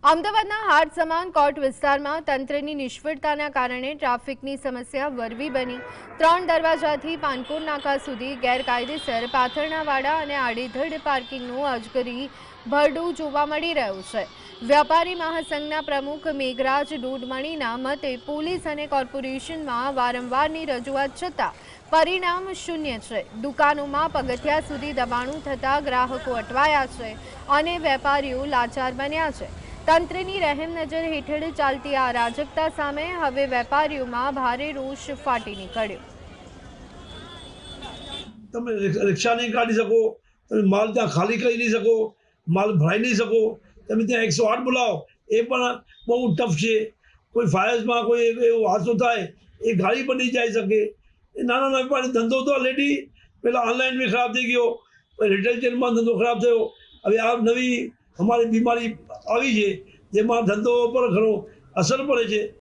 અમદાવાદના હાટ સમાન કોર્ટ વિસ્તારમાં તંત્રની નિષ્ફળતાના કારણે ટ્રાફિકની સમસ્યા વરવી બની। 3 દરવાજાથી પાનપુર નાકા સુધી ગેરકાયદેસર પાથરણાવાળા અને આડેધડ પાર્કિંગનું અજગરી ભરડું જોવા મળી રહ્યું છે। વ્યાપારી મહાસંઘના પ્રમુખ મેઘરાજ ડોડમણીના મતે પોલીસ અને કોર્પોરેશનમાં વારંવારની રજૂઆત છતાં પરિણામ શૂન્ય છે। દુકાનોમાં પગથિયા સુધી દબાણો થતાં ગ્રાહકો અટવાયા છે અને વેપારીઓ લાચાર બન્યા છે। તંત્રની રહેમ નજર હેઠળ ચાલતી આ અરાજકતા સામે હવે વેપારીઓમાં ભારે રોષ ફાટી નીકળ્યો। તમે રિક્ષા નહીં કાઢી શકો, તમે માલ ત્યાં ખાલી કરી નહીં શકો, માલ ભરાઈ નહીં શકો, તમે ત્યાં 108 બોલાવો એ પણ બહુ ટફ છે। કોઈ ફાયર્સમાં કોઈ એવો હાદસો થાય એ ગાડી પણ નહીં જઈ શકે। એ નાના વેપારી ધંધો તો ઓલરેડી પહેલાં ઓનલાઈન બી ખરાબ થઈ ગયો, રિટેલ ચેનમાં ધંધો ખરાબ થયો। હવે આ નવી અમારી બીમારી આવી છે જેમાં ધંધો પર ઘણો અસર પડે છે।